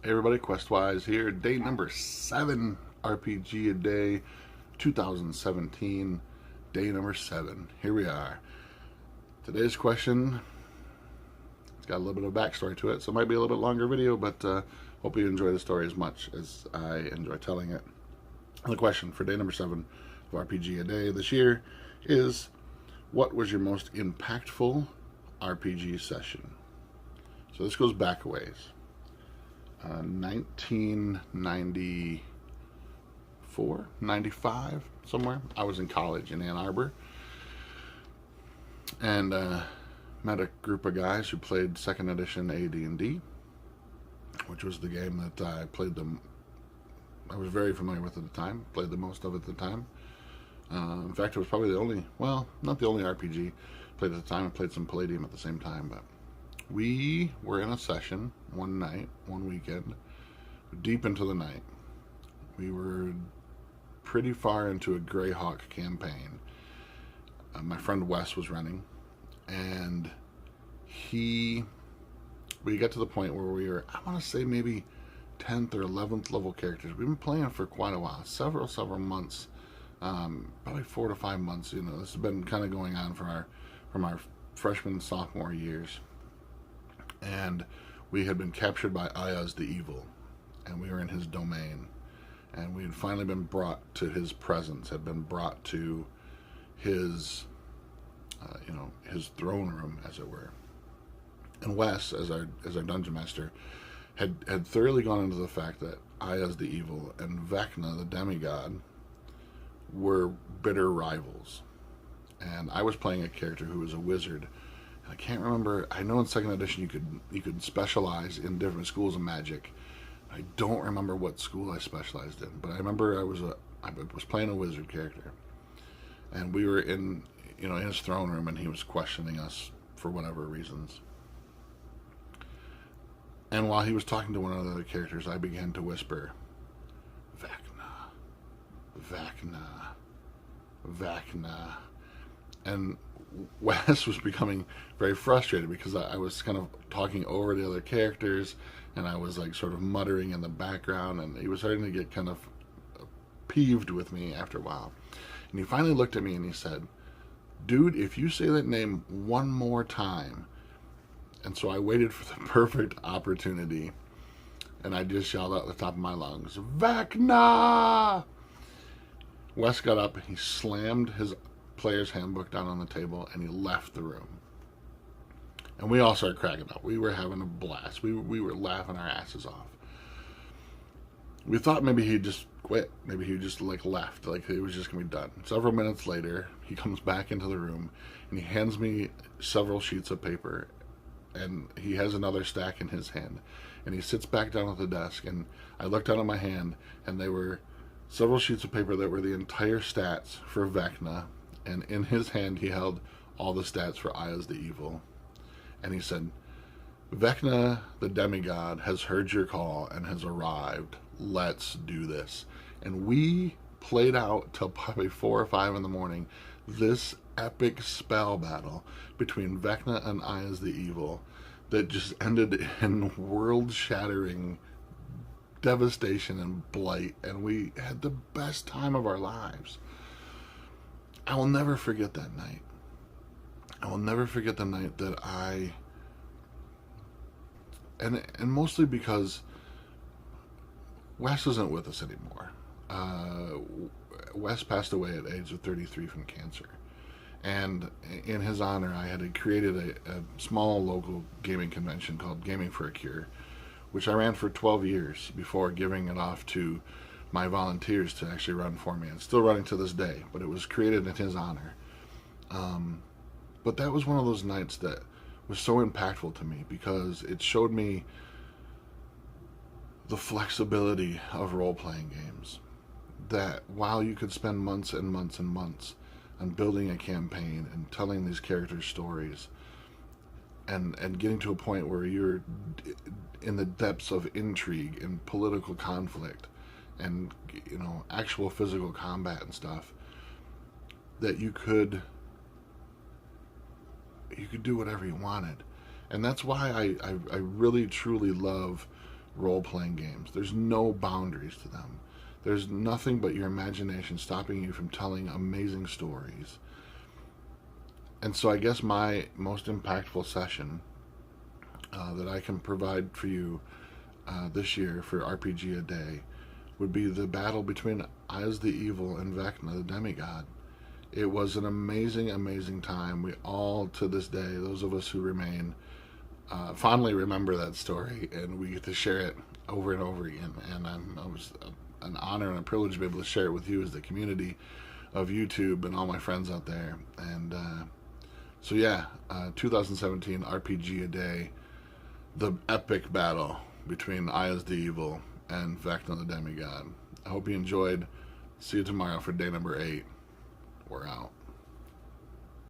Hey everybody, Questwise here. Day number 7, RPG a day, 2017. Day number 7. Here we are. Today's question, it's got a little bit of backstory to it, so it might be a little bit longer video, but hope you enjoy the story as much as I enjoy telling it. And the question for day number 7 of RPG a day this year is, what was your most impactful RPG session? So this goes back a ways. 1994, 95, somewhere. I was in college in Ann Arbor and met a group of guys who played 2nd edition AD&D, which was the game that I played I was very familiar with at the time, played the most of it at the time. In fact, it was probably the only, well, not the only RPG played at the time. I played some Palladium at the same time, but we were in a session one night, one weekend, deep into the night. We were pretty far into a Greyhawk campaign. My friend Wes was running, and we got to the point where we were, I want to say maybe 10th or 11th level characters. We've been playing for quite a while, several months, probably 4 to 5 months. You know, this has been kind of going on from our freshman and sophomore years. And we had been captured by Ayaz the Evil, and we were in his domain, and we had finally been brought to his presence, had been brought to his his throne room, as it were. And Wes, as our dungeon master, had thoroughly gone into the fact that Ayaz the Evil and Vecna the demigod were bitter rivals. And I was playing a character who was a wizard. I can't remember. I know in 2nd edition you could specialize in different schools of magic. I don't remember what school I specialized in, but I remember I was playing a wizard character, and we were in his throne room, and he was questioning us for whatever reasons. And while he was talking to one of the other characters, I began to whisper, "Vecna, Vecna, Vecna," and Wes was becoming very frustrated because I was kind of talking over the other characters, and I was like sort of muttering in the background, and he was starting to get kind of peeved with me after a while. And he finally looked at me and he said, "Dude, if you say that name one more time." And so I waited for the perfect opportunity, and I just yelled out at the top of my lungs, "Vecna!" Wes got up, he slammed his player's handbook down on the table, and he left the room. And we all started cracking up. We were having a blast. We were laughing our asses off. We thought maybe he'd just quit. Maybe he just left, like it was just gonna be done. Several minutes later, he comes back into the room, and he hands me several sheets of paper, and he has another stack in his hand, and he sits back down at the desk, and I looked down at my hand, and they were several sheets of paper that were the entire stats for Vecna, and in his hand he held all the stats for Ayaz the Evil. And he said, "Vecna the demigod has heard your call and has arrived. Let's do this." And we played out till probably 4 or 5 in the morning this epic spell battle between Vecna and Ayaz the Evil that just ended in world-shattering devastation and blight, and we had the best time of our lives. I will never forget that night. I will never forget the night that and mostly because Wes isn't with us anymore. Wes passed away at the age of 33 from cancer. And in his honor, I had created a small local gaming convention called Gaming for a Cure, which I ran for 12 years before giving it off to my volunteers to actually run for me. It's still running to this day, but it was created in his honor. But that was one of those nights that was so impactful to me because it showed me the flexibility of role-playing games. That while you could spend months and months and months on building a campaign and telling these characters' stories, and getting to a point where you're in the depths of intrigue and political conflict and actual physical combat and stuff, that you could do whatever you wanted. And that's why I really truly love role-playing games. There's no boundaries to them. There's nothing but your imagination stopping you from telling amazing stories. And so I guess my most impactful session that I can provide for you this year for RPG a Day would be the battle between Iyaz the Evil and Vecna the Demigod. It was an amazing, amazing time. We all, to this day, those of us who remain, fondly remember that story, and we get to share it over and over again. And it was an honor and a privilege to be able to share it with you as the community of YouTube and all my friends out there. And so yeah, 2017 RPG a Day, the epic battle between Iyaz the Evil and Vecna the Demigod. I hope you enjoyed. See you tomorrow for day number 8.